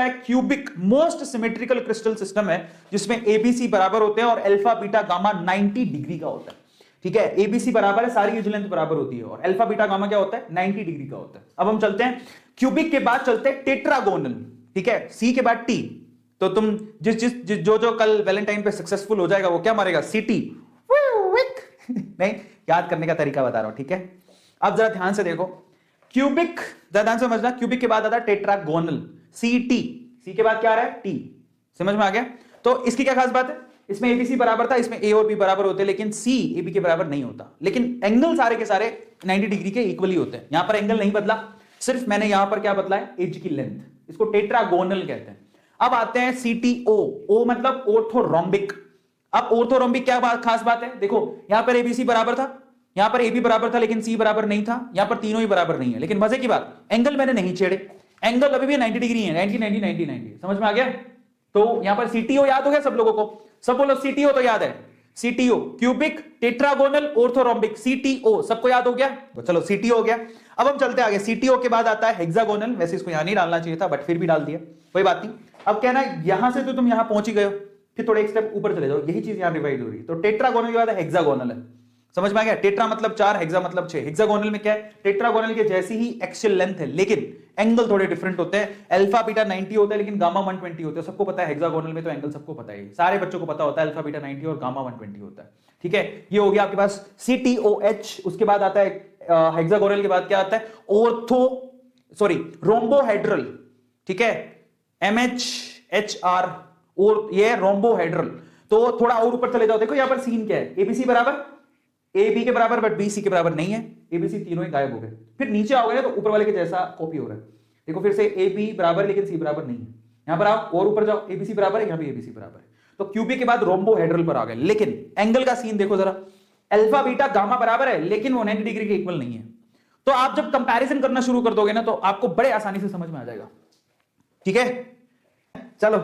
है cubic most symmetrical crystal system है जिसमें एबीसी बराबर होते हैं और अल्फा बीटा गामा 90 डिग्री का होता है। ठीक है, एबीसी बराबर है, सारी एज लेंथ बराबर होती है और अल्फा बीटा गामा क्या होता है 90 डिग्री का होता है। अब हम चलते हैं क्यूबिक के बाद चलते हैं टेट्रागोनल। ठीक है, सी के बाद टी, तो तुम जो कल वैलेंटाइन पे सक्सेसफुल हो जाएगा वो क्या मारेगा, सीटी। नहीं, याद करने का तरीका बता रहा हूं। ठीक है, अब जरा ध्यान से देखो, क्यूबिक ध्यान से समझना, क्यूबिक के बाद आता है टेट्रागोनल, सी टी, सी के बाद क्या आ रहा है टी। समझ में आ गया? तो इसकी क्या खास बात है, इसमें एबीसी बराबर था, इसमें ए और बी बराबर होते हैं, लेकिन सी एबी के बराबर नहीं होता, लेकिन एंगल सारे के सारे 90 डिग्री के इक्वली होते हैं। यहां पर एंगल नहीं बदला, सिर्फ मैंने यहां पर क्या बदला है, एज की लेंथ, इसको टेट्रागोनल कहते हैं। अब आते हैं सीटीओ, ओ मतलब ऑर्थोरोम्बिक। अब ऑर्थोरोम्बिक क्या खास बात है, देखो यहां पर एबीसी बराबर था, यहां पर एबी बराबर था, लेकिन सी बराबर नहीं था, यहां पर तीनों ही बराबर नहीं है, लेकिन मजे की बात एंगल मैंने नहीं छेड़े, एंगल अभी भी 90 डिग्री है, 90 90 90 90। समझ में आ गया? तो यहां पर सीटीओ याद हो गया सब लोगों को, सब बोलो सीटीओ तो याद है, CTO cubic tetragonal orthorhombic, CTO सबको याद हो गया? तो चलो सीटीओ हो गया। अब हम चलते हैं आगे, सीटीओ के बाद आता है हेक्सागोनल, वैसे इसको यहां नहीं डालना चाहिए था बट फिर भी डाल दिया, कोई बात नहीं। अब कहना यहां से तो तुम यहां पहुंच ही गए हो, फिर थोड़ा एक स्टेप ऊपर चले जाओ, यही चीज यहां रिवाइड हो रही है। तो टेट्रागोनल के बाद हेक्सागोनल है, समझ में आ गया? टेट्रा मतलब 4, हेक्सा मतलब 6। हेक्सागोनल में क्या है, टेट्रागोनल के जैसी ही एक्सियल लेंथ है, लेकिन एंगल थोड़े डिफरेंट होते हैं। अल्फा बीटा 90 होता है, लेकिन गामा 120 होता है, सबको पता है। हेक्सागोनल में तो एंगल सबको पता है, सारे बच्चों को पता होता है, अल्फा बीटा 90 और गामा 120 होता है। ठीक है, ये हो गया आपके पास CTOH। उसके बाद आता है हेक्सागोनल के बाद क्या आता है, रोम्बोहेड्रल। ठीक है, MHHR, और ये रोम्बोहेड्रल। तो थोड़ा और ऊपर चले जाओ, देखो यहां पर सीन क्या है, एबीसी बराबर, ए बी के बराबर बट बी सी के बराबर नहीं है, एबीसी तीनों ही गायब हो गए। फिर नीचे आओगे ना तो ऊपर वाले के जैसा कॉपी हो रहा है, देखो फिर से ए बी बराबर लेकिन सी बराबर नहीं है। यहां पर आप और ऊपर जाओ, एबीसी बराबर है, यहां भी एबीसी बराबर है। तो क्यूबिक के बाद रोम्बोहेड्रल पर आ गए, लेकिन एंगल का सीन देखो जरा, अल्फा बीटा गामा बराबर है, लेकिन वो 90 डिग्री के इक्वल नहीं है। तो आप जब कंपैरिजन करना शुरू कर दोगे ना तो आपको बड़े आसानी से समझ में आ जाएगा। ठीक है, चलो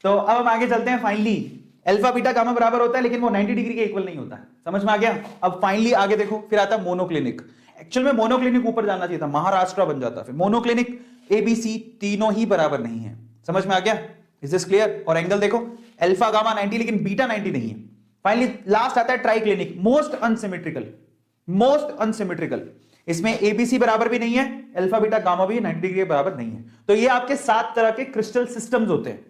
तो अब हम आगे चलते हैं। फाइनली अल्फा बीटा गामा बराबर होता है, लेकिन वो 90 डिग्री के इक्वल नहीं होता है। समझ में आ गया? अब फाइनली आगे देखो, फिर आता है मोनोक्लिनिक। एक्चुअल में मोनोक्लिनिक ऊपर जाना चाहिए था, महाराष्ट्र बन जाता। फिर मोनोक्लिनिक एबीसी तीनों ही बराबर नहीं है। समझ में आ गया? Is this clear? और एंगल देखो, अल्फा गामा 90 लेकिन बीटा 90 नहीं है। फाइनली लास्ट आता है triclinic, most unsymmetrical, most unsymmetrical. इसमें एबीसी बराबर भी नहीं है, अल्फा बीटा गामा भी 90 डिग्री के बराबर नहीं है। तो ये आपके 7 तरह के क्रिस्टल सिस्टम्स होते हैं।